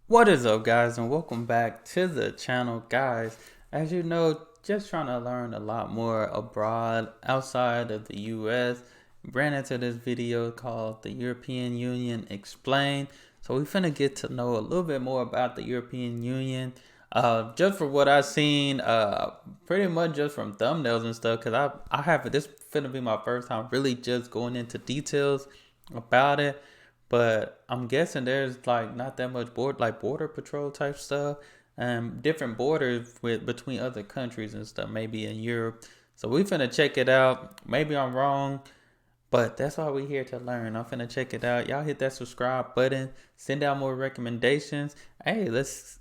What is up, guys, and welcome back to the channel. Guys, as you know, just trying to learn a lot more abroad outside of the US. Ran into this video called the European Union Explained. So we finna get to know a little bit more about the European Union. Just for what I've seen, pretty much just from thumbnails and stuff, because I have this finna be my first time really just going into details about it. But I'm guessing there's like not that much border patrol type stuff, different borders between other countries and stuff, maybe in Europe. So we finna check it out. Maybe I'm wrong, but that's why we here to learn. I'm finna check it out. Y'all hit that subscribe button. Send out more recommendations. Hey, let's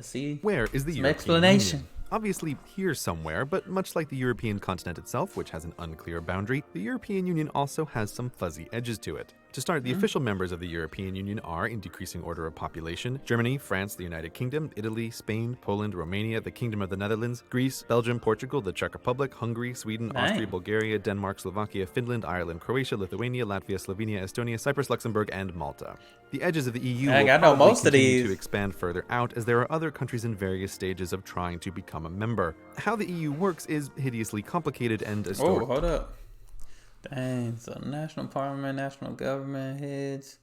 see. Where is the Some European explanation. Union? Obviously here somewhere, but much like the European continent itself, which has an unclear boundary, the European Union also has some fuzzy edges to it. To start, the official members of the European Union are, in decreasing order of population, Germany, France, the United Kingdom, Italy, Spain, Poland, Romania, the Kingdom of the Netherlands, Greece, Belgium, Portugal, the Czech Republic, Hungary, Sweden, Austria, Bulgaria, Denmark, Slovakia, Finland, Ireland, Croatia, Lithuania, Latvia, Slovenia, Estonia, Cyprus, Luxembourg, and Malta. The edges of the EU will probably continue to expand further out, as there are other countries in various stages of trying to become a member. How the EU works is hideously complicated and a story. Oh, hold up. Dang, so national parliament, national government heads.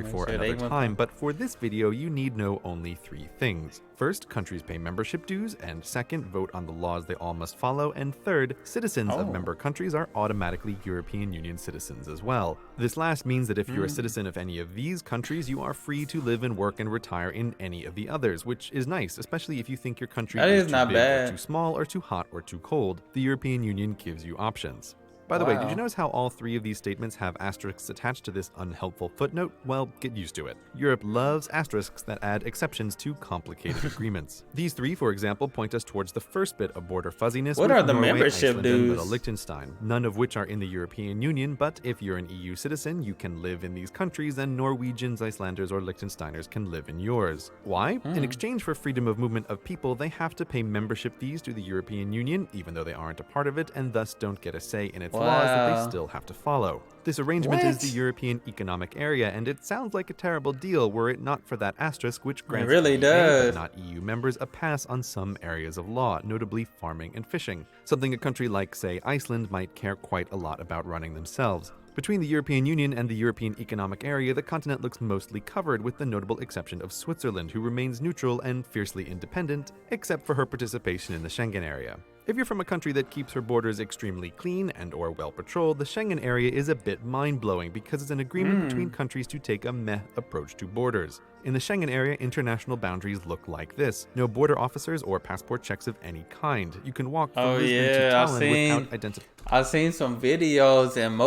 For another time, but for this video you need know only three things. First, countries pay membership dues, and second, vote on the laws they all must follow, and third, citizens of member countries are automatically European Union citizens as well. This last means that if you're a citizen of any of these countries, you are free to live and work and retire in any of the others, which is nice, especially if you think your country is too big or too small or too hot or too cold. The European Union gives you options. By the way, did you notice how all three of these statements have asterisks attached to this unhelpful footnote? Well, get used to it. Europe loves asterisks that add exceptions to complicated agreements. These three, for example, point us towards the first bit of border fuzziness with Norway, Iceland, and Little Liechtenstein, none of which are in the European Union, but if you're an EU citizen, you can live in these countries, and Norwegians, Icelanders, or Liechtensteiners can live in yours. Why? In exchange for freedom of movement of people, they have to pay membership fees to the European Union, even though they aren't a part of it, and thus don't get a say in its laws that they still have to follow. This arrangement is the European Economic Area, and it sounds like a terrible deal were it not for that asterisk which grants but not EU members a pass on some areas of law, notably farming and fishing, something a country like, say, Iceland might care quite a lot about running themselves. Between the European Union and the European Economic Area, the continent looks mostly covered, with the notable exception of Switzerland, who remains neutral and fiercely independent, except for her participation in the Schengen area. If you're from a country that keeps her borders extremely clean and or well patrolled, the Schengen area is a bit mind-blowing because it's an agreement between countries to take a meh approach to borders. In the Schengen area, international boundaries look like this. No border officers or passport checks of any kind. You can walk from Lisbon to Tallinn without identification. I've seen some videos, and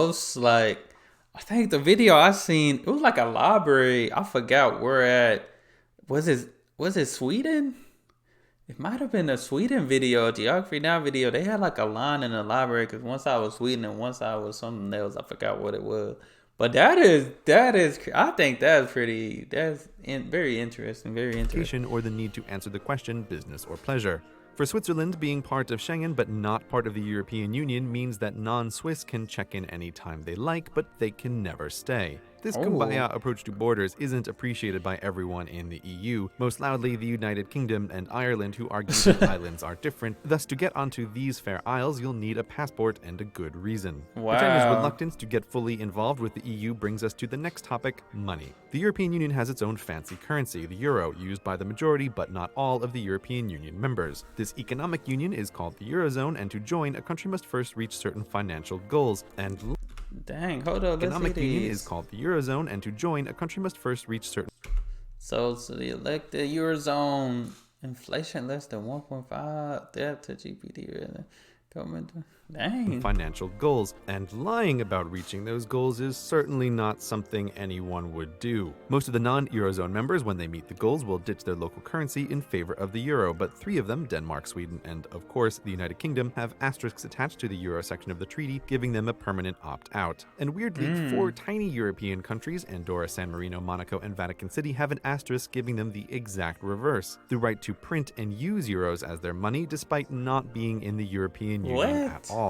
I think the video I seen, it was like a library. I forgot where at. Was it Sweden? It might have been a Sweden video, a Geography Now video. They had like a line in the library, because once I was Sweden and once I was something else. I forgot what it was. But that is, I think that's very interesting, very interesting. Or the need to answer the question, business or pleasure. For Switzerland, being part of Schengen but not part of the European Union means that non-Swiss can check in any time they like, but they can never stay. This kumbaya approach to borders isn't appreciated by everyone in the EU, most loudly the United Kingdom and Ireland, who argue that islands are different. Thus, to get onto these fair isles, you'll need a passport and a good reason. Britannia's reluctance to get fully involved with the EU brings us to the next topic, money. The European Union has its own fancy currency, the euro, used by the majority but not all of the European Union members. This economic union is called the Eurozone, and to join, a country must first reach certain financial goals. Dang, hold up, economic union is called the Eurozone, and to join, a country must first reach certain. So the elected Eurozone, inflation less than 1.5, debt to GDP, government. Dang. Financial goals, and lying about reaching those goals is certainly not something anyone would do. Most of the non-Eurozone members, when they meet the goals, will ditch their local currency in favor of the euro, but three of them, Denmark, Sweden, and of course the United Kingdom, have asterisks attached to the euro section of the treaty, giving them a permanent opt-out. And weirdly, four tiny European countries, Andorra, San Marino, Monaco, and Vatican City, have an asterisk giving them the exact reverse: the right to print and use euros as their money, despite not being in the European Union at all.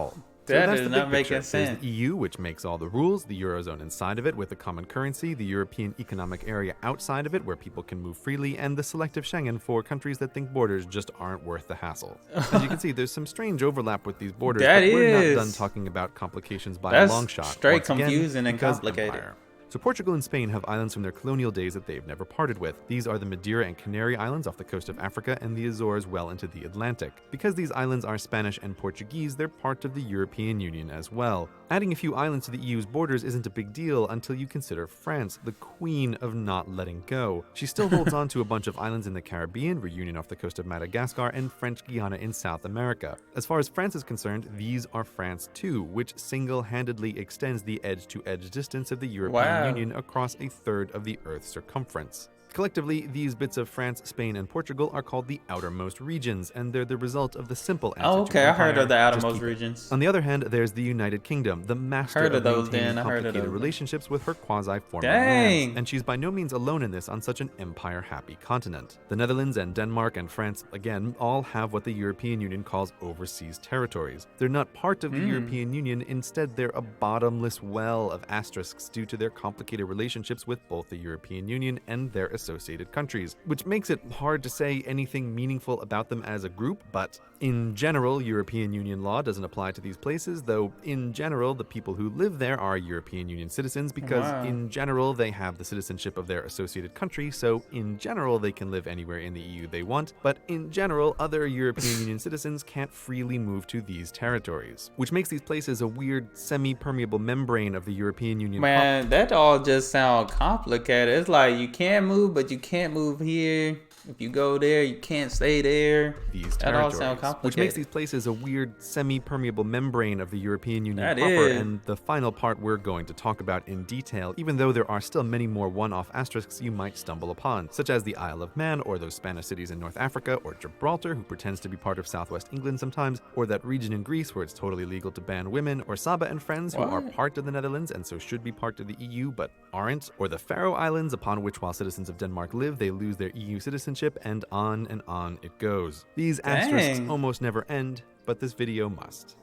That is not making sense. There's the EU, which makes all the rules, the Eurozone inside of it with a common currency, the European Economic Area outside of it where people can move freely, and the selective Schengen for countries that think borders just aren't worth the hassle. As you can see, there's some strange overlap with these borders, but we're not done talking about complications by a long shot. Straight confusing and complicated. Empire. So Portugal and Spain have islands from their colonial days that they've never parted with. These are the Madeira and Canary Islands off the coast of Africa and the Azores well into the Atlantic. Because these islands are Spanish and Portuguese, they're part of the European Union as well. Adding a few islands to the EU's borders isn't a big deal until you consider France, the queen of not letting go. She still holds on to a bunch of islands in the Caribbean, Reunion off the coast of Madagascar, and French Guiana in South America. As far as France is concerned, these are France too, which single-handedly extends the edge-to-edge distance of the European Union across a third of the Earth's circumference. Collectively, these bits of France, Spain, and Portugal are called the outermost regions, and they're the result of the simple answer okay, I heard of the outermost regions. On the other hand, there's the United Kingdom, the master of maintaining complicated relationships with her quasi-former lands, and she's by no means alone in this on such an empire-happy continent. The Netherlands and Denmark and France, again, all have what the European Union calls overseas territories. They're not part of the European Union, instead they're a bottomless well of asterisks due to their complicated relationships with both the European Union and their associated countries, which makes it hard to say anything meaningful about them as a group, but in general, European Union law doesn't apply to these places, though in general, the people who live there are European Union citizens because in general, they have the citizenship of their associated country, so in general, they can live anywhere in the EU they want, but in general, other European Union citizens can't freely move to these territories, which makes these places a weird semi-permeable membrane of the European Union. Man, that all just sounds complicated. It's like you can move, but you can't move here. If you go there, you can't stay there. These that all sounds complicated. Which makes these places a weird semi-permeable membrane of the European Union proper, and the final part we're going to talk about in detail, even though there are still many more one-off asterisks you might stumble upon, such as the Isle of Man, or those Spanish cities in North Africa, or Gibraltar, who pretends to be part of southwest England sometimes, or that region in Greece where it's totally legal to ban women, or Saba and friends, who are part of the Netherlands and so should be part of the EU but aren't, or the Faroe Islands, upon which while citizens of Denmark live, they lose their EU citizenship, and on it goes. These asterisks almost never end, but this video must.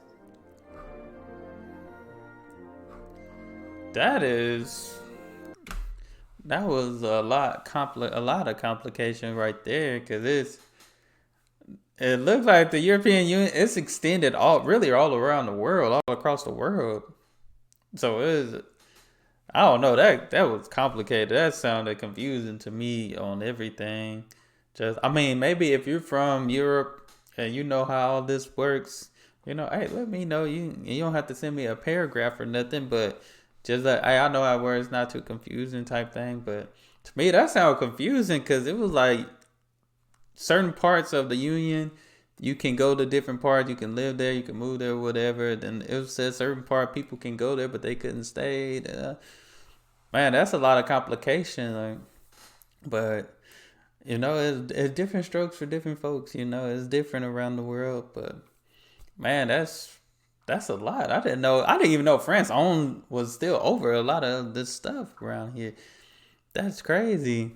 That was a lot of complication right there, because it looks like the European Union is extended all around the world, all across the world. So I don't know, that was complicated. That sounded confusing to me on everything. Maybe if you're from Europe and you know how all this works, hey, let me know. You don't have to send me a paragraph or nothing, but just like, hey, I know how it works, not too confusing type thing. But to me, that sounded confusing because it was like certain parts of the union, you can go to different parts, you can live there, you can move there, whatever. Then it said certain part people can go there, but they couldn't stay. Man, that's a lot of complication. But it's different strokes for different folks. It's different around the world. But man, that's a lot. I didn't even know France was still over a lot of this stuff around here. That's crazy.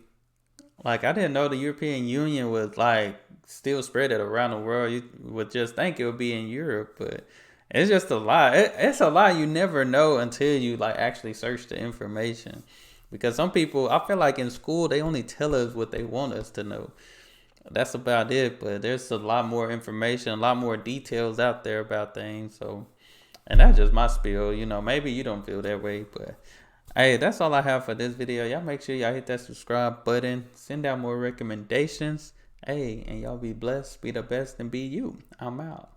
Like, I didn't know the European Union was like still spread it around the world. You would just think it would be in Europe, but it's just a lot. It's a lot you never know until you like actually search the information. Because some people, I feel like in school, they only tell us what they want us to know. That's about it. But there's a lot more information, a lot more details out there about things. So, and that's just my spiel. Maybe you don't feel that way. But, hey, that's all I have for this video. Y'all make sure y'all hit that subscribe button. Send out more recommendations. Hey, and y'all be blessed, be the best, and be you. I'm out.